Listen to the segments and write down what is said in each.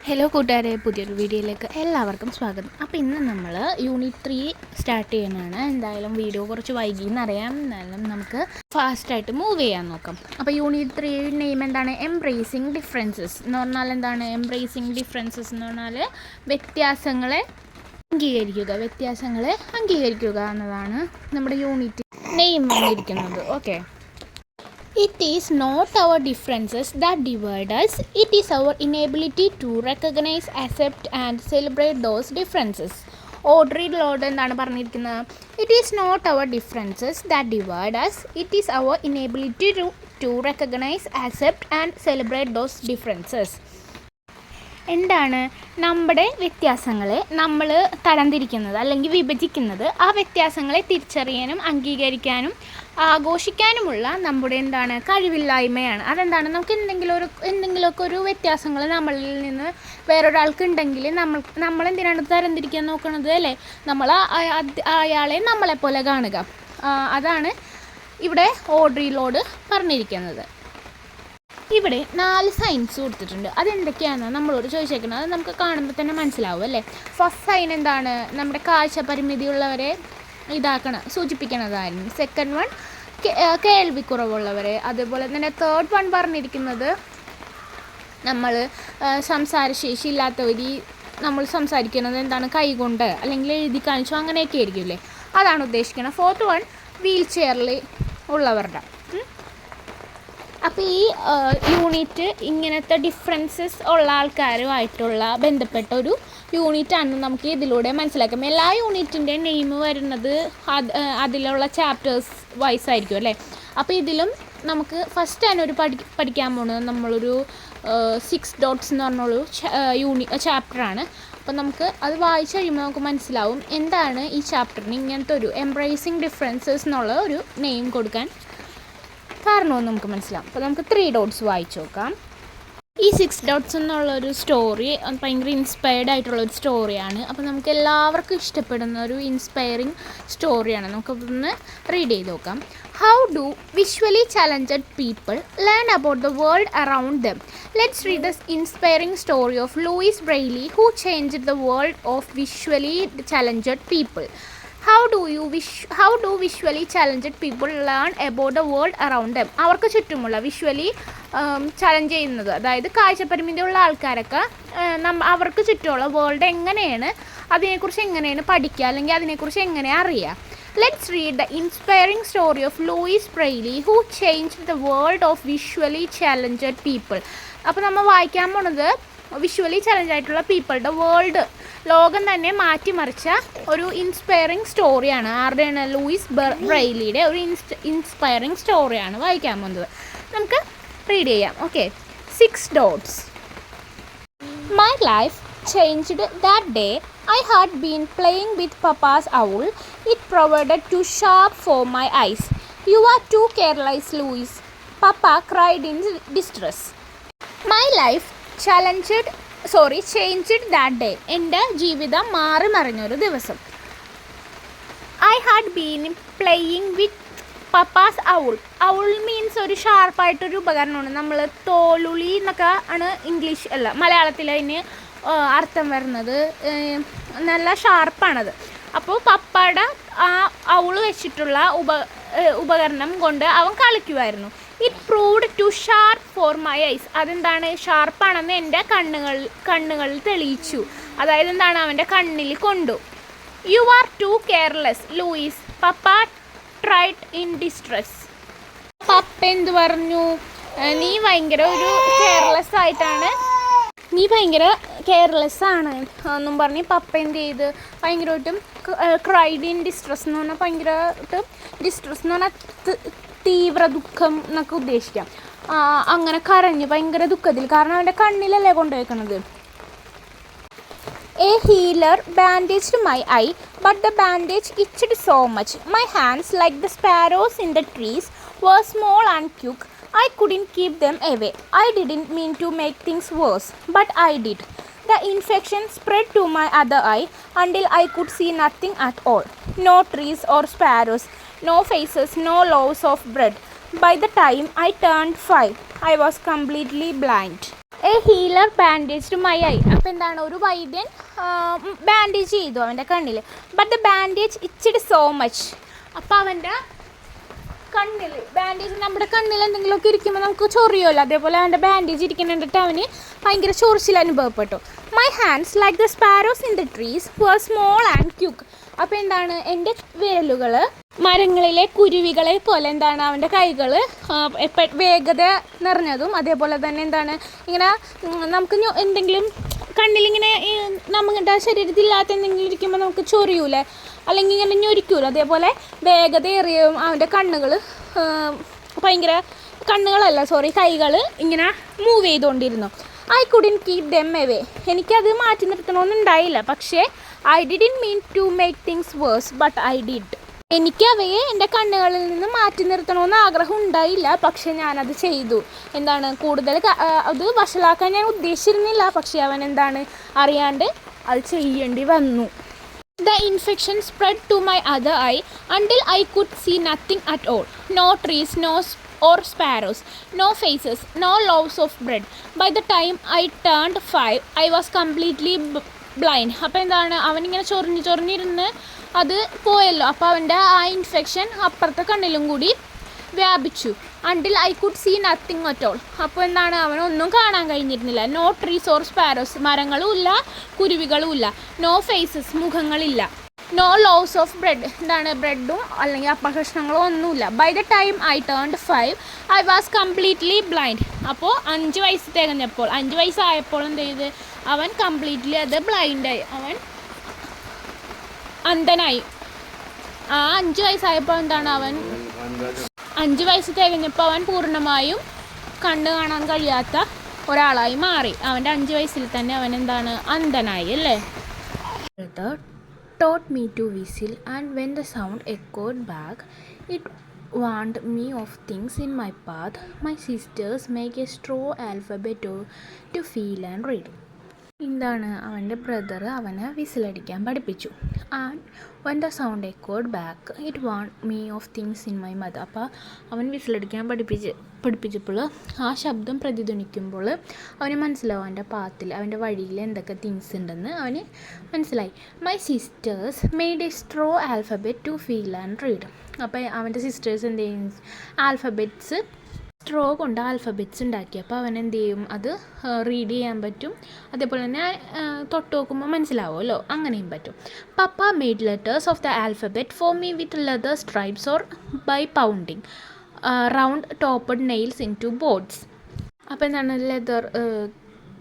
Hello കൂട്ടുകാരെ, പുതിയൊരു വീഡിയോയിലേക്ക് എല്ലാവർക്കും സ്വാഗതം. അപ്പോൾ ഇന്ന് നമ്മൾ യൂണിറ്റ് 3 സ്റ്റാർട്ട് ചെയ്യുന്നതാണ്. എന്തായാലും വീഡിയോ കുറച്ച് വൈകിയെന്നറിയാം, എന്നാലും നമുക്ക് ഫാസ്റ്റായിട്ട് മൂവ് ചെയ്യാൻ നോക്കാം. അപ്പോൾ യൂണിറ്റ് 3 നെയിം എന്താണ്? എംബ്രേസിങ് ഡിഫറൻസസ് എന്ന് പറഞ്ഞാൽ എന്താണ്? എംബ്രേസിങ് ഡിഫറൻസസ് എന്ന് പറഞ്ഞാൽ വ്യത്യാസങ്ങളെ അംഗീകരിക്കുക എന്നതാണ് നമ്മുടെ യൂണിറ്റ് നെയിം വന്നിരിക്കുന്നത്. Okay, it is not our differences that divide us, it is our inability to recognize, accept and celebrate those differences. Audre Lorde എന്താണ് പറഞ്ഞിരിക്കുന്നത്? It is not our differences that divide us, it is our inability to recognise, accept and celebrate those differences. എന്താണ് നമ്മുടെ വ്യത്യാസങ്ങളെ നമ്മൾ തരംതിരിക്കുന്നത് അല്ലെങ്കിൽ വിഭജിക്കുന്നത്? ആ വ്യത്യാസങ്ങളെ തിരിച്ചറിയാനും അംഗീകരിക്കാനും ആഘോഷിക്കാനുമുള്ള നമ്മുടെ എന്താണ് കഴിവില്ലായ്മയാണ്. അതെന്താണ്? നമുക്ക് എന്തെങ്കിലുമൊക്കെ ഒരു വ്യത്യാസങ്ങൾ നമ്മളിൽ നിന്ന് വേറൊരാൾക്ക് ഉണ്ടെങ്കിൽ നമ്മളെന്തിനാണ് തരംതിരിക്കാൻ നോക്കണത് അല്ലേ? നമ്മൾ അയാളെ നമ്മളെപ്പോലെ കാണുക. അതാണ് ഇവിടെ ഓഡ്രി ലോർഡ് പറഞ്ഞിരിക്കുന്നത്. ഇവിടെ 4 സൈൻസ് കൊടുത്തിട്ടുണ്ട്. അതെന്തൊക്കെയാണെന്ന് നമ്മളോട് ചോദിച്ചേക്കുന്നത്. അത് നമുക്ക് കാണുമ്പോൾ തന്നെ മനസ്സിലാവും അല്ലേ? ഫസ്റ്റ് സൈൻ എന്താണ്? നമ്മുടെ കാഴ്ച പരിമിതിയുള്ളവരെ സൂചിപ്പിക്കുന്നതായിരുന്നു. Second one കേൾവിക്കുറവുള്ളവരെ. അതുപോലെ തന്നെ തേർഡ് വൺ പറഞ്ഞിരിക്കുന്നത് നമ്മൾ സംസാരശേഷി ഇല്ലാത്തവർ, നമ്മൾ സംസാരിക്കുന്നത് എന്താണ് കൈകൊണ്ട് അല്ലെങ്കിൽ എഴുതി കാണിച്ചു അങ്ങനെയൊക്കെ ആയിരിക്കില്ലേ, അതാണ് ഉദ്ദേശിക്കുന്നത്. ഫോർത്ത് വൺ വീൽ ചെയറിൽ ഉള്ളവരുടെ. അപ്പോൾ ഈ യൂണിറ്റ് ഇങ്ങനത്തെ ഡിഫറൻസസ് ഉള്ള ആൾക്കാരുമായിട്ടുള്ള ബന്ധപ്പെട്ട ഒരു യൂണിറ്റാണെന്ന് നമുക്ക് ഇതിലൂടെ മനസ്സിലാക്കാം. എല്ലാ യൂണിറ്റിൻ്റെയും നെയിം വരുന്നത് അതിലുള്ള ചാപ്റ്റേഴ്സ് വൈസ് ആയിരിക്കും അല്ലേ? അപ്പോൾ ഇതിലും നമുക്ക് ഫസ്റ്റ് തന്നെ ഒരു പഠിക്കാൻ പോകുന്നത് നമ്മളൊരു 6 ഡോട്ട്സ് എന്ന് പറഞ്ഞൊരു ചാപ്റ്ററാണ്. അപ്പോൾ നമുക്ക് അത് വായിച്ച് കഴിയുമ്പോൾ നമുക്ക് മനസ്സിലാവും എന്താണ് ഈ ചാപ്റ്ററിന് ഇങ്ങനത്തെ ഒരു എംബ്രേസിങ് ഡിഫറൻസസ് എന്നുള്ള ഒരു നെയിം കൊടുക്കാൻ കാരണമെന്ന് നമുക്ക് മനസ്സിലാവും. അപ്പോൾ നമുക്ക് 3 ഡോട്ട്സ് വായിച്ചു നോക്കാം. ഈ 6 ഡോട്ട്സ് എന്നുള്ളൊരു സ്റ്റോറി ഭയങ്കര ഇൻസ്പയർഡ് ആയിട്ടുള്ളൊരു സ്റ്റോറിയാണ്. അപ്പോൾ നമുക്ക് എല്ലാവർക്കും ഇഷ്ടപ്പെടുന്ന ഒരു ഇൻസ്പയറിങ് സ്റ്റോറിയാണ്. നമുക്കൊന്ന് റീഡ് ചെയ്ത് നോക്കാം. How do visually challenged people learn about the world around them? Let's read the inspiring story of Louis Braille who changed the world of visually challenged people. How do visually challenged people learn about the world around them? അവർക്ക് ചുറ്റുമുള്ള visually challenge ചെയ്യുന്നത്, അതായത് കാഴ്ചപരിമിതിയുള്ള ആൾക്കാരൊക്കെ അവർക്ക് ചുറ്റുമുള്ള world അതിനെക്കുറിച്ച് എങ്ങനെയാണ് പഠിക്കുക അല്ലെങ്കിൽ അതിനെക്കുറിച്ച് എങ്ങനെ അറിയുക? Let's read the inspiring story of Louis Braille who changed the world of visually challenged people. അപ്പോൾ നമ്മൾ വായിക്കാൻ പോണത് വിഷ്വലി ചലഞ്ച് ആയിട്ടുള്ള പീപ്പിളുടെ വേൾഡ്, ലോകം തന്നെ മാറ്റിമറിച്ച ഒരു ഇൻസ്പയറിംഗ് സ്റ്റോറിയാണ്. ആരുടെയാണ്? ലൂയിസ് ബ്രെയ്ലിയുടെ ഒരു ഇൻസ്പയറിംഗ് സ്റ്റോറിയാണ് വായിക്കാൻ പോകുന്നത്. നമുക്ക് റീഡ് ചെയ്യാം. Okay, 6 dots. My life changed that day. I had been playing with Papa's owl. It provided too sharp for my eyes. You are too careless, Louis. Papa cried in distress. My life changed that day. എൻ്റെ ജീവിതം മാറി മറിഞ്ഞൊരു ദിവസം. I had been playing with Papa's owl. Owl means ഒരു ഷാർപ്പായിട്ടൊരു ഉപകരണമാണ്. നമ്മൾ തോലുളി എന്നൊക്കെ ആണ് English മലയാളത്തിൽ അതിന് അർത്ഥം വരുന്നത്. നല്ല ഷാർപ്പാണത്. അപ്പോൾ പപ്പയുടെ ആ ഔൾ വെച്ചിട്ടുള്ള ഉപകരണം കൊണ്ട് അവൻ കളിക്കുമായിരുന്നു. It proved too sharp for my eyes. അതെന്താണ്? ഷാർപ്പാണെന്ന് എൻ്റെ കണ്ണുകളിൽ തെളിയിച്ചു. അതായത് എന്താണ്? അവൻ്റെ കണ്ണിൽ കൊണ്ടു. You are too careless, Louis. Papa tried in distress. പപ്പ എന്ത് പറഞ്ഞു? നീ ഭയങ്കര കെയർലെസ് ആണ് എന്നും പറഞ്ഞ് പപ്പ എന്ത് ചെയ്ത് ഭയങ്കരമായിട്ടും ക്രൈഡ് ഇൻ ഡിസ്ട്രെസ് എന്ന് പറഞ്ഞാൽ ഭയങ്കരമായിട്ടും ഡിസ്ട്രെസ് എന്ന് പറഞ്ഞാൽ തീവ്ര ദുഃഖം എന്നൊക്കെ ഉദ്ദേശിക്കാം. അങ്ങനെ കരഞ്ഞ് ഭയങ്കര ദുഃഖത്തിൽ, കാരണം അവൻ്റെ കണ്ണിലല്ലേ കൊണ്ടുവയ്ക്കണത്. A healer bandaged my eye, but the bandage itched so much. My hands, like the sparrows in the trees, were small and quick. I couldn't keep them away. I didn't mean to make things worse, but I did. The infection spread to my other eye until I could see nothing at all. No trees or sparrows, no faces, no loaves of bread. By the time I turned 5, I was completely blind. A healer bandage my I. അപ്പോൾ എന്താണ്, ഒരു വൈദ്യൻ bandage ചെയ്തു അവൻ്റെ കണ്ണിൽ. But the bandage ഇച്ചിരി so much. അപ്പോൾ അവൻ്റെ കണ്ണിൽ ബാൻഡേജ്, നമ്മുടെ കണ്ണിൽ എന്തെങ്കിലുമൊക്കെ ഇരിക്കുമ്പോൾ നമുക്ക് ചൊറിയുമല്ലോ, അതേപോലെ അവൻ്റെ ബാൻഡേജ് ഇരിക്കുന്നുണ്ടിട്ട് അവന് ഭയങ്കര ചൊറിച്ചിൽ അനുഭവപ്പെട്ടു. My hands like the sparrows in the trees were small and quick. അപ്പോൾ എന്താണ്, എൻ്റെ വിരലുകൾ മരങ്ങളിലെ കുരുവികളെ പോലെ എന്താണ് അവൻ്റെ കൈകൾ വേഗത നിറഞ്ഞതും, അതേപോലെ തന്നെ എന്താണ് ഇങ്ങനെ നമുക്ക് എന്തെങ്കിലും കണ്ണിലിങ്ങനെ നമ്മുടെ ശരീരത്തില്ലാത്ത എന്തെങ്കിലും ഇരിക്കുമ്പോൾ നമുക്ക് ചൊറിയൂലേ, അല്ലെങ്കിൽ ഇങ്ങനെ ഞൊരിക്കൂല, അതേപോലെ വേഗതയേറിയും അവൻ്റെ കണ്ണുകൾ ഭയങ്കര കൈകൾ ഇങ്ങനെ മൂവ് ചെയ്തുകൊണ്ടിരുന്നു. I couldn't keep them away. എനിക്കത് മാറ്റി നിർത്തണമെന്നുണ്ടായില്ല, പക്ഷേ I didn't mean to make things worse but I did. എനിക്കവയെ എൻ്റെ കണ്ണുകളിൽ നിന്ന് മാറ്റി നിർത്തണമെന്ന് ആഗ്രഹം ഉണ്ടായില്ല, പക്ഷേ ഞാനത് ചെയ്തു. എന്താണ്, കൂടുതൽ അത് വഷളാക്കാൻ ഞാൻ ഉദ്ദേശിച്ചിരുന്നില്ല, പക്ഷേ അവൻ എന്താണ് അറിയാണ്ട് അത് ചെയ്യേണ്ടി വന്നു. The infection spread to my other eye until I could see nothing at all. No trees, or sparrows, no faces, no loaves of bread. By the time I turned 5, I was completely blind. അപ്പോൾ എന്താണ്, അവനിങ്ങനെ ചൊറിഞ്ഞിരുന്ന് അത് പോയല്ലോ. അപ്പോൾ അവൻ്റെ ആ infection അപ്പുറത്തെ കണ്ണിലും കൂടി വ്യാപിച്ചു. Until I could see nothing at all. അപ്പോൾ എന്താണ്, അവനൊന്നും കാണാൻ കഴിഞ്ഞിരുന്നില്ല. നോ ട്രീസ് ഓർ സ്പാരോസ്, മരങ്ങളും ഇല്ല കുരുവികളും ഇല്ല. നോ ഫേസസ്, മുഖങ്ങളില്ല. നോ ലോവ്സ് ഓഫ് ബ്രെഡ്, എന്താണ് ബ്രെഡും അല്ലെങ്കിൽ അപ്പകഷ്ണങ്ങളും ഒന്നുമില്ല. By the time I turned 5, I was completely blind. അപ്പോൾ 5 വയസ്സ് തികഞ്ഞപ്പോൾ, 5 വയസ്സായപ്പോൾ എന്ത് ചെയ്ത്, അവൻ കംപ്ലീറ്റ്ലി അത് ബ്ലൈൻഡായി, അവൻ അന്ധനായി. ആ 5 വയസ്സായപ്പോൾ എന്താണ്, അവൻ 5 വയസ്സ് തികഞ്ഞപ്പോൾ അവൻ പൂർണ്ണമായും കണ്ണ് കാണാൻ കഴിയാത്ത ഒരാളായി മാറി. അവൻ്റെ 5 വയസ്സിൽ തന്നെ അവൻ എന്താണ് അന്ധനായി അല്ലേ. Taught me to whistle, and when the sound echoed back, it warned me of things in my path. My sisters make a straw alphabet to feel and read. എന്താണ്, അവൻ്റെ ബ്രദർ അവനെ വിസിലടിക്കാൻ പഠിപ്പിച്ചു. And when the sound echoed back it want me of things in my mother. അപ്പോൾ അവൻ വിസിലടിക്കാൻ പഠിപ്പിച്ചപ്പോൾ ആ ശബ്ദം പ്രതിധ്വനിക്കുമ്പോൾ അവന് മനസ്സിലാവും അവൻ്റെ പാത്തിൽ, അവൻ്റെ വഴിയിൽ എന്തൊക്കെ തിങ്സ് ഉണ്ടെന്ന് അവന് മനസ്സിലായി. My sisters made a straw alphabet to feel and read. അപ്പോൾ അവൻ്റെ സിസ്റ്റേഴ്സ് എന്ത് ചെയ്യും, ആൽഫബറ്റ്സ് സ്ട്രോ കൊണ്ട് ആൽഫബറ്റ്സ് ഉണ്ടാക്കി. അപ്പോൾ അവൻ എന്ത് ചെയ്യും, അത് റീഡ് ചെയ്യാൻ പറ്റും, അതേപോലെ തന്നെ തൊട്ട് നോക്കുമ്പോൾ മനസ്സിലാവുമല്ലോ, അങ്ങനെയും പറ്റും. Papa made letters of the alphabet for me with leather stripes or by pounding round topped nails into boards. അപ്പോൾ എന്താണ്, ലെതർ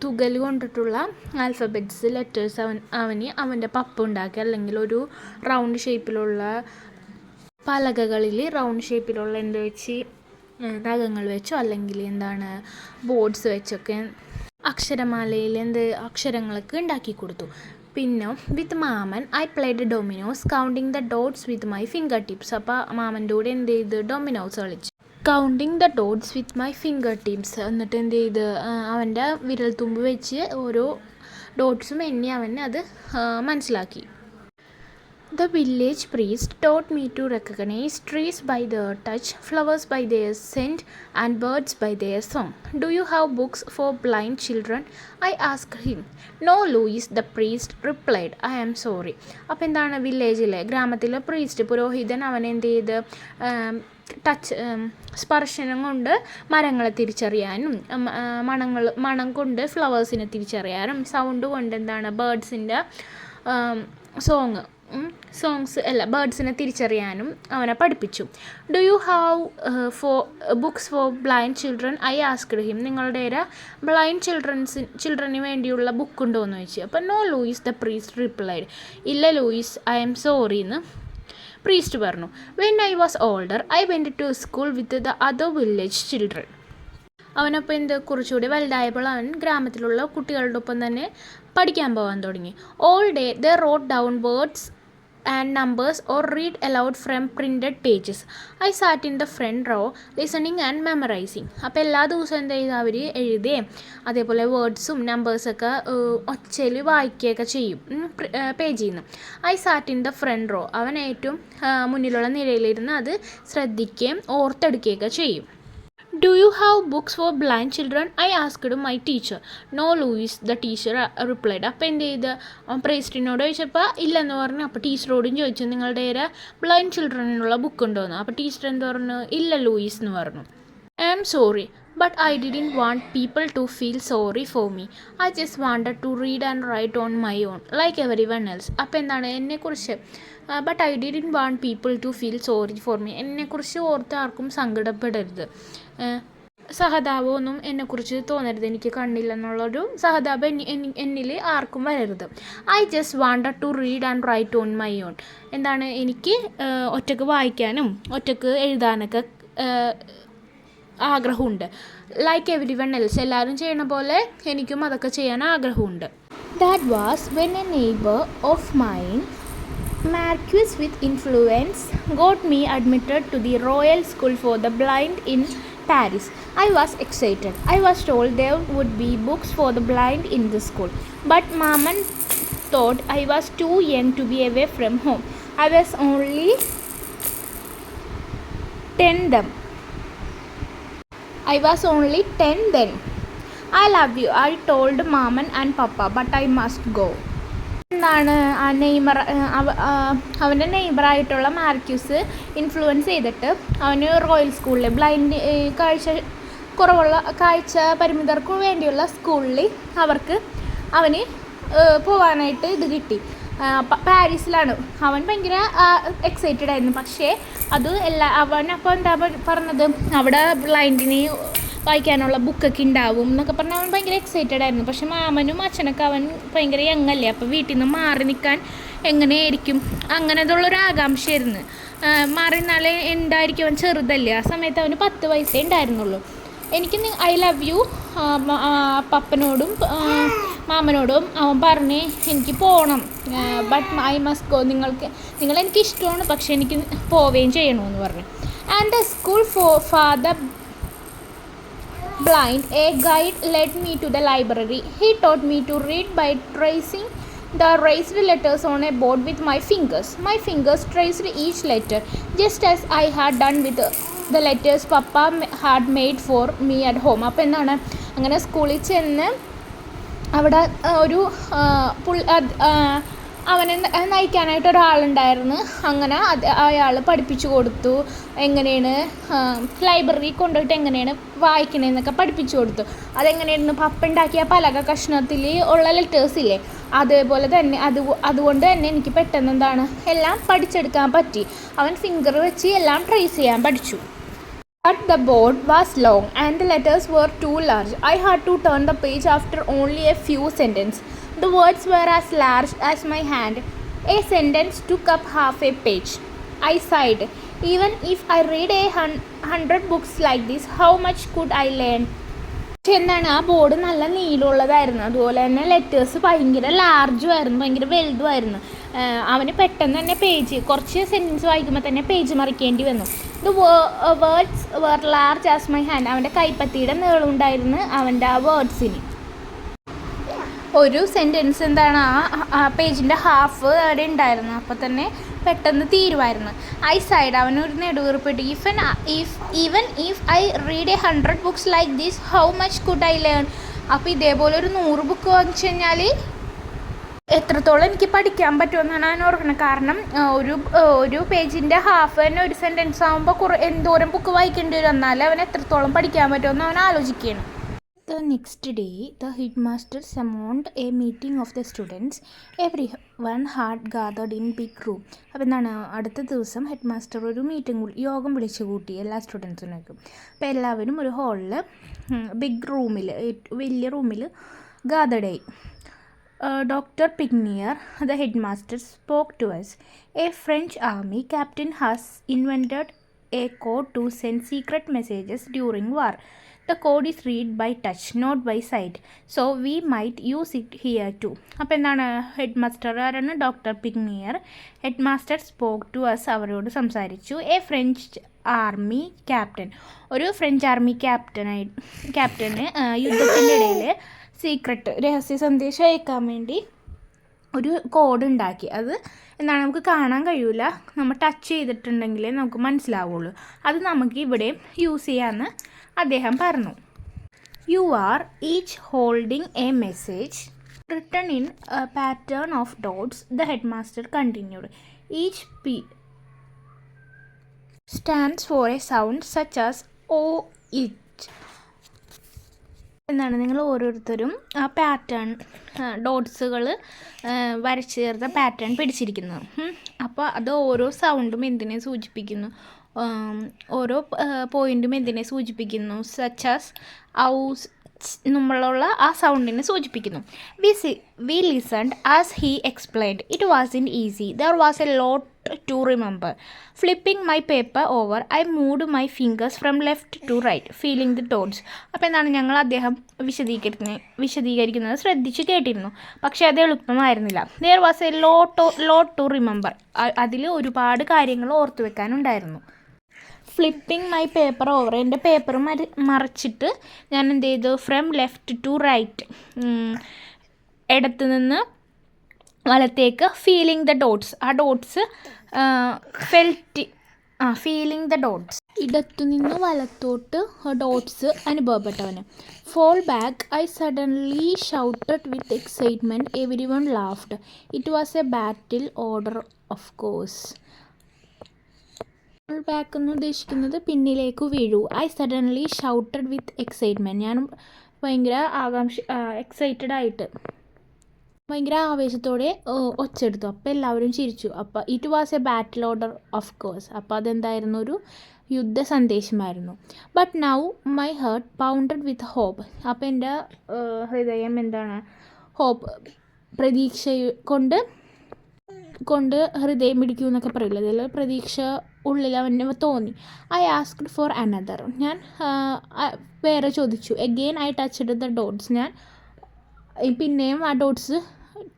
തുകൽ കൊണ്ടിട്ടുള്ള ആൽഫബറ്റ്സ് ലെറ്റേഴ്സ് അവൻ്റെ പപ്പ ഉണ്ടാക്കി, അല്ലെങ്കിൽ ഒരു റൗണ്ട് ഷേപ്പിലുള്ള പലകകളിൽ റൗണ്ട് ഷേപ്പിലുള്ള എന്ത് വെച്ച് നഖങ്ങൾ വെച്ചോ അല്ലെങ്കിൽ എന്താണ് ബോർഡ്സ് വെച്ചൊക്കെ അക്ഷരമാലയിൽ അക്ഷരങ്ങളൊക്കെ ഉണ്ടാക്കി കൊടുത്തു. പിന്നെ വിത്ത് മാമൻ I played dominoes counting the dots with my finger tips. അപ്പോൾ മാമൻ്റെ കൂടെ എന്ത് ചെയ്ത് ഡൊമിനോസ് കളിച്ചു. Counting the dots with my finger tips. എന്നിട്ട് എന്ത് ചെയ്ത് അവൻ്റെ വിരൽത്തുമ്പ് വെച്ച് ഓരോ ഡോട്ട്സും എണ്ണി അവൻ അത് മനസ്സിലാക്കി. The village priest taught me to recognize trees by their touch, flowers by their scent, and birds by their song. Do you have books for blind children? I asked him. No, Louis, the priest replied. I am sorry. അപ്പോൾ എന്താണ്, ഗ്രാമത്തിലെ priest പുരോഹിതൻ അവൻ എന്ത് ചെയ്ത് സ്പർശനം കൊണ്ട് മരങ്ങളെ തിരിച്ചറിയാനും, മണം കൊണ്ട് ഫ്ലവേഴ്സിനെ തിരിച്ചറിയാനും, സൗണ്ട് കൊണ്ട് എന്താണ് ബേർഡ്സിൻ്റെ ബേർഡ്സിനെ തിരിച്ചറിയാനും അവനെ പഠിപ്പിച്ചു. Do you have books for blind children? I asked him. നിങ്ങളുടെ ബ്ലൈൻഡ് ചിൽഡ്രന് വേണ്ടിയുള്ള ബുക്ക് ഉണ്ടോ എന്ന് ചോദിച്ചു. അപ്പോൾ no Louis, the priest replied. ഇല്ല ലൂയിസ്, ഐ എം സോറി എന്ന് പ്രീസ്റ്റ് പറഞ്ഞു. When I was older I went to school with the other village children. അവനപ്പോൾ കുറച്ചുകൂടി വലുതായപ്പോൾ അവൻ ഗ്രാമത്തിലുള്ള കുട്ടികളുടെ ഒപ്പം തന്നെ പഠിക്കാൻ പോകാൻ തുടങ്ങി. All day they wrote down words and numbers or read aloud from printed pages. I sat in the front row listening and memorising. അപ്പോൾ എല്ലാ ദിവസവും എന്ത് ചെയ്ത് അവർ എഴുതുകയും അതേപോലെ വേർഡ്സും നമ്പേഴ്സൊക്കെ ഒച്ചയിൽ വായിക്കുകയൊക്കെ ചെയ്യും പേജിൽ നിന്ന്. I sat in the front row. അവൻ ഏറ്റവും മുന്നിലുള്ള നിരയിലിരുന്ന് അത് ശ്രദ്ധിക്കുകയും ഓർത്തെടുക്കുകയൊക്കെ ചെയ്യും. Do you have books for blind children? I asked my teacher. No, Louis, the teacher replied. അപ്പം എന്ത് ചെയ്ത് പ്രേസ്റ്റിനോട് ചോദിച്ചപ്പോൾ ഇല്ലെന്ന് പറഞ്ഞു. അപ്പോൾ ടീച്ചറോടും ചോദിച്ചു നിങ്ങളുടെ കയ്യിൽ ബ്ലൈൻഡ് ചിൽഡ്രനുള്ള ബുക്ക് ഉണ്ടോയെന്ന്. അപ്പോൾ ടീച്ചർ എന്ത് പറഞ്ഞു? ഇല്ല ലൂയിസ് എന്ന് പറഞ്ഞു. I am sorry, but I didn't want people to feel sorry for me. I just wanted to read and write on my own, like everyone else. അപ്പോൾ എന്താണ് എന്നെക്കുറിച്ച് but I didn't want people to feel sorry for me. എന്നെക്കുറിച്ച് ഓർത്ത് ആർക്കും സങ്കടപ്പെടരുത്, സഹതാപമൊന്നും എന്നെക്കുറിച്ച് തോന്നരുത്, എനിക്ക് കണ്ണില്ലെന്നുള്ളൊരു സഹതാപം എന്നിൽ ആർക്കും വരരുത്. I just wanted to read and write on my own. എന്താണ് എനിക്ക് ഒറ്റക്ക് വായിക്കാനും ഒറ്റക്ക് എഴുതാനൊക്കെ ആഗ്രഹമുണ്ട്. ലൈക്ക് എവരി വൺ എൽസ്, എല്ലാവരും ചെയ്യണ പോലെ എനിക്കും അതൊക്കെ ചെയ്യാൻ ആഗ്രഹമുണ്ട്. That was when A neighbour of mine, Marquis with influence, got me admitted to the Royal School for the Blind in Paris. I was excited. I was told there would be books for the blind in the school, but Maman thought I was too young to be away from home. I was only 10 then. I love you, I told Maman and Papa, but I must go. എന്താണ് ആ അവൻ്റെ നെയ്ബറായിട്ടുള്ള Marcuse influence ചെയ്തിട്ട് അവന് royal സ്കൂളിൽ blind കാഴ്ച പരിമിതർക്ക് വേണ്ടിയുള്ള സ്കൂളിൽ അവന് പോകാനായിട്ട് ഇത് കിട്ടി. പാരീസിലാണ്. അവൻ ഭയങ്കര എക്സൈറ്റഡ് ആയിരുന്നു. പക്ഷേ അവനപ്പോൾ എന്താ പറഞ്ഞത്, അവിടെ ബ്ലൈൻഡിന് വായിക്കാനുള്ള ബുക്കൊക്കെ ഉണ്ടാവും എന്നൊക്കെ പറഞ്ഞാൽ അവൻ ഭയങ്കര എക്സൈറ്റഡ് ആയിരുന്നു. പക്ഷെ മാമനും അച്ഛനൊക്കെ അവൻ ഭയങ്കര യങ്ങല്ലേ, അപ്പോൾ വീട്ടിൽ നിന്ന് മാറി നിൽക്കാൻ എങ്ങനെയായിരിക്കും, അങ്ങനത്തുള്ളൊരു ആകാംക്ഷയായിരുന്നു. മാറി നിന്നാലേ എന്തായിരിക്കും, അവൻ ചെറുതല്ലേ, ആ സമയത്ത് അവന് 10 വയസ്സേ ഉണ്ടായിരുന്നുള്ളൂ. എനിക്ക് ഐ ലവ് യു പപ്പനോടും മാമനോടും അവൻ പറഞ്ഞ് എനിക്ക് പോകണം, ബട്ട് ഐ മസ്റ്റ് ഗോ, നിങ്ങളെനിക്ക് ഇഷ്ടമാണ് പക്ഷെ എനിക്ക് പോവുകയും ചെയ്യണമെന്ന് പറഞ്ഞു. And the school for the blind, a guide led me to the library. He taught me to read by tracing the raised letters on a board with my fingers. My fingers traced each letter, just as I had done with the letters Papa had made for me at home. അപ്പോൾ എന്താണ്, അങ്ങനെ സ്കൂളിൽ ചെന്ന് അവിടെ ഒരു അവനെ നയിക്കാനായിട്ട് ഒരാളുണ്ടായിരുന്നു. അങ്ങനെ അയാൾ പഠിപ്പിച്ചു കൊടുത്തു, എങ്ങനെയാണ് ലൈബ്രറി കൊണ്ടുപോയിട്ട് എങ്ങനെയാണ് വായിക്കണേന്നൊക്കെ പഠിപ്പിച്ചു കൊടുത്തു. അതെങ്ങനെയായിരുന്നു, പപ്പ ഉണ്ടാക്കിയ പലക കഷ്ണത്തിൽ ഉള്ള ലെറ്റേഴ്സില്ലേ, അതേപോലെ തന്നെ അതുകൊണ്ട് തന്നെ എനിക്ക് പെട്ടെന്ന് എന്താണ് എല്ലാം പഠിച്ചെടുക്കാൻ പറ്റി. അവൻ ഫിംഗർ വെച്ച് എല്ലാം ട്രേസ് ചെയ്യാൻ പഠിച്ചു. But the board was long and the letters were too large. I had to turn the page after only a few sentences. The words were as large as my hand. A sentence took up half a page. I sighed. Even if I read 100 books like this, how much could I learn? പക്ഷെ എന്താണ്, ആ board നല്ല നീളമുള്ളതായിരുന്നു. അതുപോലെ തന്നെ letters ഭയങ്കര ലാർജും ആയിരുന്നു, ഭയങ്കര വലുതുമായിരുന്നു. അവന് പെട്ടെന്ന് തന്നെ കുറച്ച് സെൻറ്റൻസ് വായിക്കുമ്പോൾ തന്നെ പേജ് മറിക്കേണ്ടി വന്നു. The words were large as my hand. അവൻ്റെ കൈപ്പത്തിയുടെ നീളമുണ്ടായിരുന്നു അവൻ്റെ ആ വേർഡ്സിന്. ഒരു സെൻറ്റൻസ് എന്താണ് ആ പേജിൻ്റെ ഹാഫ് അവിടെ ഉണ്ടായിരുന്നു, അപ്പോൾ തന്നെ പെട്ടെന്ന് തീരുമായിരുന്നു. ഐ സൈഡ്, അവനൊരു നെടുവീർപ്പിട്ട്. Even if I read 100 books like this, how much could I learn? അപ്പോൾ ഇതേപോലെ ഒരു 100 ബുക്ക് വാങ്ങിച്ചു കഴിഞ്ഞാൽ എത്രത്തോളം എനിക്ക് പഠിക്കാൻ പറ്റുമെന്നാണ് ഞാൻ ഓർക്കുന്നത്. കാരണം ഒരു പേജിൻ്റെ ഹാഫ് തന്നെ ഒരു സെൻറ്റൻസ് ആകുമ്പോൾ എന്തോരം ബുക്ക് വായിക്കേണ്ടി വരും, എന്നാലും അവൻ എത്രത്തോളം പഠിക്കാൻ പറ്റുമെന്ന് അവൻ ആലോചിക്കുകയാണ്. The next day, the headmaster summoned a meeting of the students. Everyone had gathered in big room. അപ്പോൾ എന്താണ്, അടുത്ത ദിവസം ഹെഡ് മാസ്റ്റർ ഒരു യോഗം വിളിച്ചു കൂട്ടി എല്ലാ സ്റ്റുഡൻസിനൊക്കെ. അപ്പോൾ എല്ലാവരും ഒരു ഹാളിൽ ബിഗ് റൂമിൽ, വലിയ റൂമിൽ ഗാദർഡായി. Dr. Pignier, the headmaster, spoke to us. A French army captain has invented a code to send secret messages during war. The code is read by touch, not by sight. So we might use it here too. അപ്പോൾ എന്താണ്, head മാസ്റ്ററാണ് doctor Pignier. Head master spoke to us, അവരോട് സംസാരിച്ചു. A French army captain, ഒരു French army ക്യാപ്റ്റന് യുദ്ധത്തിൻ്റെ ഇടയിൽ secret രഹസ്യ സന്ദേശം അയക്കാൻ വേണ്ടി ഒരു കോഡ് ഉണ്ടാക്കി. അത് എന്താണ്, നമുക്ക് കാണാൻ കഴിയില്ല, നമ്മൾ ടച്ച് ചെയ്തിട്ടുണ്ടെങ്കിലേ നമുക്ക് മനസ്സിലാവുള്ളൂ. അത് നമുക്ക് ഇവിടെ യൂസ് ചെയ്യാമെന്ന് അദ്ദേഹം പറഞ്ഞു. You are each holding A message written in a pattern of dots, the headmaster continued. Each P stands for a sound such as O, it. എന്നാണ് നിങ്ങൾ ഓരോരുത്തരും ആ പാറ്റേൺ ഡോട്ട്സുകൾ വരച്ചു ചേർത്ത പാറ്റേൺ പിടിച്ചിരിക്കുന്നത്. അപ്പോൾ അത് ഓരോ സൗണ്ടും എന്തിനെ സൂചിപ്പിക്കുന്നു, ഓരോ പോയിൻറ്റും എന്തിനെ സൂചിപ്പിക്കുന്നു, സച്ച് ആസ് ഔസ് നമ്മളുള്ള ആ സൗണ്ടിനെ സൂചിപ്പിക്കുന്നു. We listened as he explained. It wasn't easy. There was a lot to remember. Flipping my paper over I moved my fingers from left to right feeling the dots. അപ്പോൾ എന്താണ് ഞങ്ങൾ അദ്ദേഹം വിശദീകരിക്കുന്നത് ശ്രദ്ധിച്ച് കേട്ടിരുന്നു, പക്ഷേ അത് എളുപ്പമായിരുന്നില്ല. There was a lot to remember. അതിൽ ഒരുപാട് കാര്യങ്ങൾ ഓർത്തു വെക്കാനുണ്ടായിരുന്നു. ഫ്ലിപ്പിംഗ് മൈ പേപ്പർ ഓവർ, എൻ്റെ പേപ്പർ മറിച്ചിട്ട് ഞാൻ എന്ത് ചെയ്തു, ഫ്രം ലെഫ്റ്റ് ടു റൈറ്റ്, ഇടത്ത് നിന്ന് വലത്തേക്ക്, ഫീലിംഗ് ദ ഡോട്ട്സ്, ആ ഡോട്ട്സ് ഫീലിംഗ് ദ ഡോട്ട്സ്, ഇടത്തുനിന്ന് വലത്തോട്ട് ഡോട്ട്സ് അനുഭവപ്പെട്ടവന്. Fall back I suddenly shouted with excitement. Everyone laughed. It was a battle order of course. Fall back എന്ന് ഉദ്ദേശിക്കുന്നത് പിന്നിലേക്ക് വീഴൂ. I suddenly shouted with excitement, ഞാൻ ഭയങ്കര എക്സൈറ്റഡ് ആയിട്ട് ഭയങ്കര ആവേശത്തോടെ ഒച്ചെടുത്തു. അപ്പോൾ എല്ലാവരും ചിരിച്ചു. അപ്പോൾ it was a battle order of course, അപ്പോൾ അതെന്തായിരുന്നു, ഒരു യുദ്ധ സന്ദേശമായിരുന്നു. But now my heart pounded with hope. അപ്പോൾ എൻ്റെ ഹൃദയം എന്താണ്, ഹോപ്പ്, പ്രതീക്ഷ കൊണ്ട് ഹൃദയം പിടിക്കൂ എന്നൊക്കെ പറയില്ല, അതിൽ പ്രതീക്ഷ ഉള്ളിൽ അവന് തോന്നി. ഐ ആസ്ക്ഡ് ഫോർ അനദർ, ഞാൻ വേറെ ചോദിച്ചു. Again I touched the dots, ഞാൻ പിന്നെയും ആ ഡോട്ട്സ്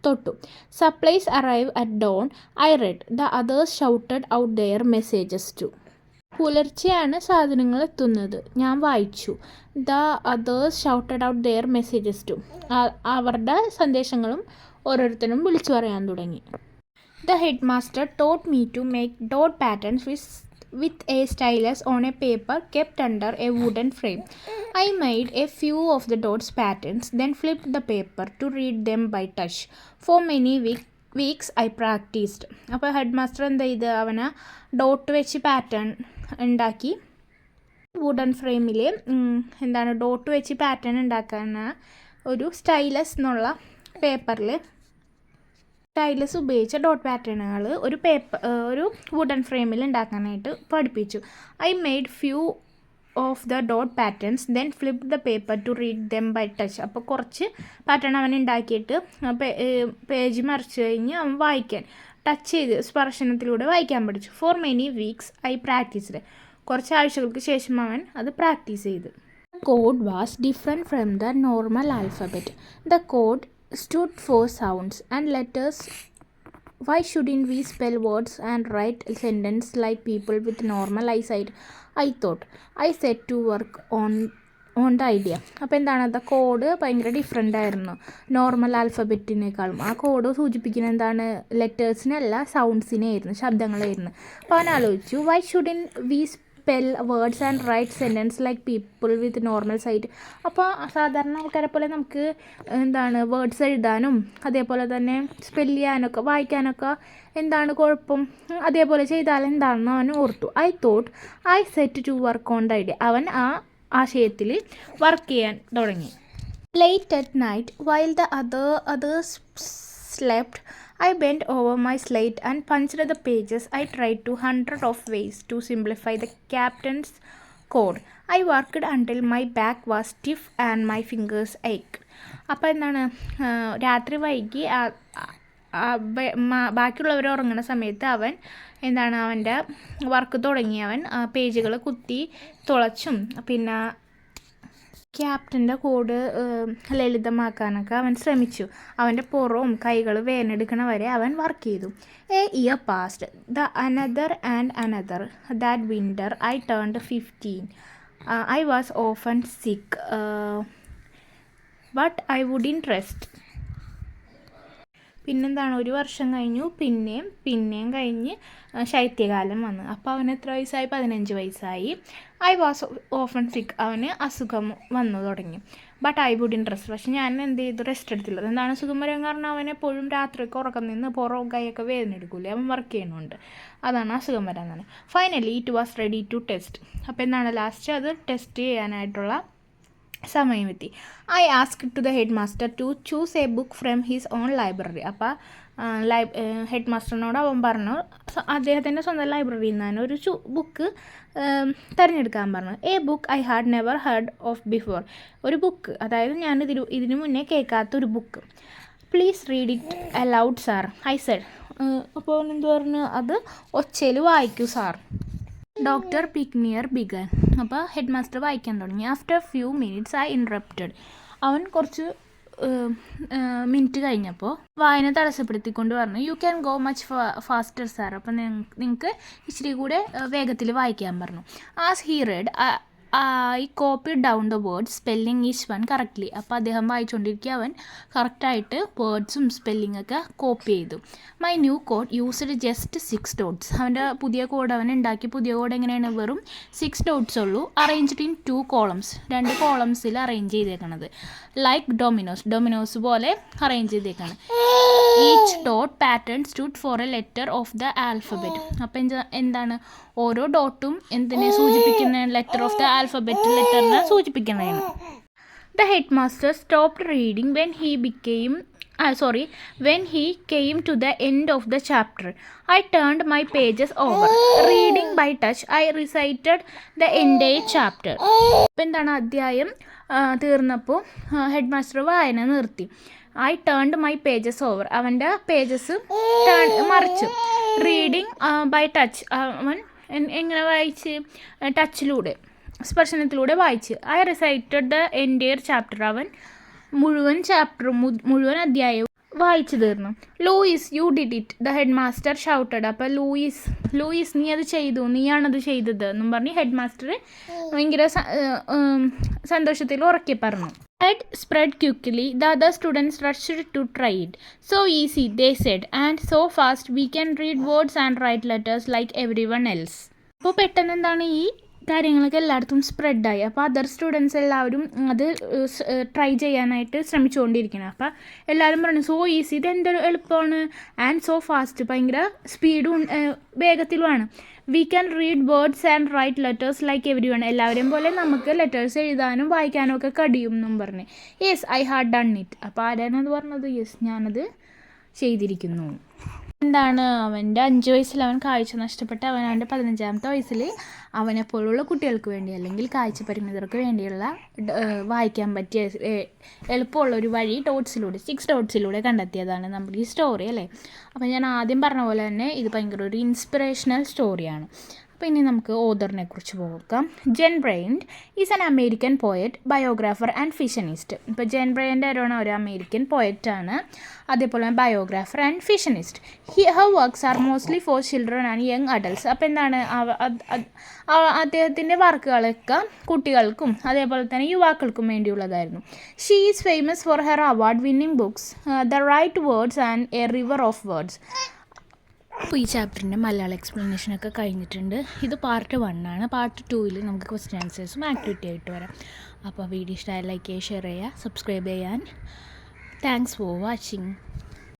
തൊട്ടു. Supplies arrive at dawn. I read. The others shouted out their messages too. പുലർച്ചെയാണ് സാധനങ്ങൾ എത്തുന്നത്, ഞാൻ വായിച്ചു. The others shouted out their messages too, അവരുടെ സന്ദേശങ്ങളും ഓരോരുത്തരും വിളിച്ചു പറയാൻ തുടങ്ങി. The headmaster taught me to make dot patterns with a stylus on a paper kept under a wooden frame. I made a few of the dots patterns, then flipped the paper to read them by touch. For many weeks I practiced. അപ്പോൾ head master എന്താ ചെയ്ത്, അവന് dot വെച്ച് pattern ഉണ്ടാക്കി. Wooden ഫ്രെയിമിൽ എന്താണ് dot വെച്ച് pattern ഉണ്ടാക്കാൻ ഒരു സ്റ്റൈലസ് എന്നുള്ള പേപ്പറിൽ സ്റ്റൈലസ് ഉപയോഗിച്ച ഡോട്ട് പാറ്റേണുകൾ ഒരു വുഡൻ ഫ്രെയിമിൽ ഉണ്ടാക്കാനായിട്ട് പഠിപ്പിച്ചു. I made few of the dot patterns then flip the paper to read them by touch. അപ്പോൾ കുറച്ച് പാറ്റേൺ അവൻ ഉണ്ടാക്കിയിട്ട് പേജ് മറിച്ച് കഴിഞ്ഞ് അവൻ വായിക്കാൻ ടച്ച് ചെയ്ത് സ്പർശനത്തിലൂടെ വായിക്കാൻ പഠിച്ചു. For many weeks I practised. കുറച്ച് ആഴ്ചകൾക്ക് ശേഷം അവൻ അത് പ്രാക്ടീസ് ചെയ്തു. Code was different from the normal alphabet. The code stood for sounds and letters. Why shouldn't we spell words and write sentences like people with normal eyesight? I thought. I set to work on the idea. അപ്പോൾ എന്താണ്, അത് code ഭയങ്കര different ആയിരുന്നു normal ആൽഫബറ്റിനേക്കാളും. ആ code സൂചിപ്പിക്കുന്നത് എന്താണ്, ലെറ്റേഴ്സിനല്ല സൗണ്ട്സിനെ ആയിരുന്നു, ശബ്ദങ്ങളായിരുന്നു. അപ്പോൾ അവൻ ആലോചിച്ചു, why shouldn't we spell words and write sentence like people with normal sight. അപ്പോൾ സാധാരണ ആൾക്കാരെ പോലെ നമുക്ക് എന്താണ് വേർഡ്സ് എഴുതാനും അതേപോലെ തന്നെ സ്പെല്ല് ചെയ്യാനൊക്കെ വായിക്കാനൊക്കെ എന്താണ് കുഴപ്പം, അതേപോലെ ചെയ്താൽ എന്താണെന്ന് അവൻ ഓർത്തു. I thought. I set to work on the idea. അവൻ ആ ആശയത്തിൽ വർക്ക് ചെയ്യാൻ തുടങ്ങി. Late at night while the others slept, I bent over my slate and punched the pages. I tried 200 of ways to simplify the captain's code. I worked until my back was stiff and my fingers ached. അപ്പോൾ എന്താണ്, രാത്രി വൈകി ബാക്കിയുള്ളവർ ഉറങ്ങുന്ന സമയത്ത് അവൻ എന്താണ് അവൻ്റെ വർക്ക് തുടങ്ങി. അവൻ പേജുകൾ കുത്തി തുളച്ചും പിന്നെ ക്യാപ്റ്റൻ്റെ കോഡ് ലളിതമാക്കാനൊക്കെ അവൻ ശ്രമിച്ചു. അവൻ്റെ പുറവും കൈകൾ വേദനെടുക്കണ വരെ അവൻ വർക്ക് ചെയ്തു. A year passed. The another and another. That winter I turned 15. I was often സിക്ക് ബട്ട് ഐ വുഡിൻറ്റ് റെസ്റ്റ്. പിന്നെന്താണ്, ഒരു വർഷം കഴിഞ്ഞു, പിന്നെയും കഴിഞ്ഞ് ശൈത്യകാലം വന്നു. അപ്പോൾ അവന് എത്ര വയസ്സായി, 15 വയസ്സായി. ഐ വാസ് ഓഫൺ സിക്ക്, അവന് അസുഖം വന്നു തുടങ്ങി. ബട്ട് ഐ വുഡ് ഇൻട്രസ്റ്റ്, പക്ഷെ ഞാൻ എന്ത് ചെയ്തു, റെസ്റ്റ് എടുത്തില്ല. എന്താണ് അസുഖം വരാൻ കാരണം? അവൻ എപ്പോഴും രാത്രിയൊക്കെ ഉറക്കം നിന്ന് പുറം കൈയൊക്കെ വേദന എടുക്കൂലേ, അവൻ വർക്ക് ചെയ്യുന്നുണ്ട്, അതാണ് അസുഖം വരാൻ. Finally it was ready to test. അപ്പോൾ എന്താണ് ലാസ്റ്റ് അത് ടെസ്റ്റ് ചെയ്യാനായിട്ടുള്ള സമയമെത്തി. I ask to the head master to choose a book from his own library. അപ്പോൾ ഹെഡ് മാസ്റ്ററിനോട് അവൻ പറഞ്ഞു അദ്ദേഹത്തിൻ്റെ സ്വന്തം ലൈബ്രറിയിൽ നിന്നാണ് ഒരു ബുക്ക് തിരഞ്ഞെടുക്കാൻ പറഞ്ഞു. A book I had never heard of before, ഒരു ബുക്ക്, അതായത് ഞാൻ ഇതിനു മുന്നേ കേൾക്കാത്തൊരു book. Please read it aloud sir, I said. അപ്പോൾ എന്ത് പറഞ്ഞു, അത് ഒച്ചയിൽ വായിക്കൂ സാർ. ഡോക്ടർ പിക്നിയർ ബിഗൻ, അപ്പോൾ ഹെഡ് മാസ്റ്റർ വായിക്കാൻ തുടങ്ങി. After few minutes I interrupted, അവൻ കുറച്ച് മിനിറ്റ് കഴിഞ്ഞപ്പോൾ വായന തടസ്സപ്പെടുത്തിക്കൊണ്ട് പറഞ്ഞു, you can go much faster sir, അപ്പം നിങ്ങൾക്ക് ഇച്ചിരി കൂടെ വേഗത്തിൽ വായിക്കാൻ പറഞ്ഞു. As he red I copy down the words spelling each one correctly. അപ്പോൾ അദ്ദേഹം വായിച്ചുകൊണ്ടിരിക്കുക, അവൻ കറക്റ്റായിട്ട് വേർഡ്സും സ്പെല്ലിങ്ങൊക്കെ കോപ്പി ചെയ്തു. My new code used just 6 dots. അവൻ്റെ പുതിയ കോഡ് അവൻ ഉണ്ടാക്കി. പുതിയ കോഡ് എങ്ങനെയാണ്, വെറും 6 dots ഉള്ളൂ. അറേഞ്ച്ഡ് ഇൻ 2 columns, 2 columnsൽ അറേഞ്ച് ചെയ്തേക്കണത്. ലൈക്ക് ഡൊമിനോസ് പോലെ അറേഞ്ച് ചെയ്തേക്കാണ്. Each dot pattern stood for a letter of the alphabet. അപ്പം എന്താണ്, ഓരോ ഡോട്ടും എന്തിനെ സൂചിപ്പിക്കുന്ന, ലെറ്റർ ഓഫ് ദ ആൽഫബറ്റ് ലെറ്ററിനെ സൂചിപ്പിക്കുന്നതാണ്. The head master stopped reading when he came to the end of the chapter. I turned my pages over. Reading by touch, I recited the entire chapter. അപ്പം എന്താണ്, അധ്യായം തീർന്നപ്പോൾ head master വായന നിർത്തി. I turned my pages over, അവൻ്റെ pages മറിച്ചു. Reading by touch, അവൻ എങ്ങനെ വായിച്ച്, ടച്ചിലൂടെ, സ്പർശനത്തിലൂടെ വായിച്ച്. I recited the entire chapter, അവൻ മുഴുവൻ ചാപ്റ്ററും മുഴുവൻ അധ്യായവും വായിച്ചു തീർന്നു. Louis you did it, the head master shouted. അപ്പോൾ ലൂയിസ് നീ അത് ചെയ്തു, നീയാണത് ചെയ്തത് എന്നും പറഞ്ഞ് ഹെഡ് മാസ്റ്റർ ഭയങ്കര സന്തോഷത്തിൽ ഉറക്കെ പറഞ്ഞു. Head spread quickly. The other students rushed to try it. So easy, they said, and so fast we can read words and write letters like everyone else. അപ്പോൾ പെട്ടെന്ന് എന്താണ്, ഈ കാര്യങ്ങളൊക്കെ എല്ലായിടത്തും സ്പ്രെഡായി. അപ്പോൾ അതർ സ്റ്റുഡൻസ് എല്ലാവരും അത് ട്രൈ ചെയ്യാനായിട്ട് ശ്രമിച്ചുകൊണ്ടിരിക്കണം. അപ്പോൾ എല്ലാവരും പറഞ്ഞു, സോ ഈസി, ഇത് എന്തൊരു എളുപ്പമാണ്, ആൻഡ് സോ ഫാസ്റ്റ്, ഭയങ്കര സ്പീഡും വേഗത്തിലുമാണ്. We can read words and write letters like everyone, എല്ലാവരെയും പോലെ നമുക്ക് ലെറ്റേഴ്സ് എഴുതാനും വായിക്കാനും ഒക്കെ കഴിയും എന്നും പറഞ്ഞ്. Yes I had done it. അപ്പോൾ ആരാണത് പറഞ്ഞത്? യെസ്, ഞാനത് ചെയ്തിരിക്കുന്നു. എന്താണ്, അവൻ്റെ 5 വയസ്സിൽ അവൻ കാഴ്ച നഷ്ടപ്പെട്ട് അവൻ അവൻ്റെ 15ാമത്തെ വയസ്സിൽ അവനെപ്പോലുള്ള കുട്ടികൾക്ക് വേണ്ടി, അല്ലെങ്കിൽ കാഴ്ച പരിമിതർക്ക് വേണ്ടിയുള്ള വായിക്കാൻ പറ്റിയ എളുപ്പമുള്ളൊരു വഴി 6 ഡോട്ട്സിലൂടെ കണ്ടെത്തിയതാണ് നമ്മുടെ ഈ സ്റ്റോറി, അല്ലേ? അപ്പോൾ ഞാൻ ആദ്യം പറഞ്ഞ പോലെ തന്നെ ഇത് ഭയങ്കര ഒരു ഇൻസ്പിറേഷണൽ സ്റ്റോറിയാണ്. അപ്പോൾ ഇനി നമുക്ക് ഓതറിനെ കുറിച്ച് നോക്കാം. Jen Bryant is an American poet, biographer and fictionist. ഇപ്പോൾ ജെൻ ബ്രയൻറ്റ് ആരാണ്? ഒരു അമേരിക്കൻ പോയറ്റാണ്, അതേപോലെ fictionist. And fictionist. Her works are mostly for children and young adults. അപ്പോൾ എന്താണ്, അദ്ദേഹത്തിൻ്റെ വർക്കുകളൊക്കെ കുട്ടികൾക്കും അതേപോലെ തന്നെ യുവാക്കൾക്കും വേണ്ടിയുള്ളതായിരുന്നു. She is famous for her award winning books the right words and a river of words. അപ്പോൾ ഈ ചാപ്റ്ററിൻ്റെ മലയാളം എക്സ്പ്ലനേഷനൊക്കെ കഴിഞ്ഞിട്ടുണ്ട്. ഇത് പാർട്ട് 1 ആണ്. പാർട്ട് 2 നമുക്ക് ക്വസ്റ്റ്യൻ ആൻസേഴ്സും ആക്ടിവിറ്റി ആയിട്ട് വരാം. അപ്പോൾ വീഡിയോ ഇഷ്ടമായി ലൈക്ക് ചെയ്യുക, ഷെയർ ചെയ്യുക, സബ്സ്ക്രൈബ് ചെയ്യാൻ. Thanks for watching.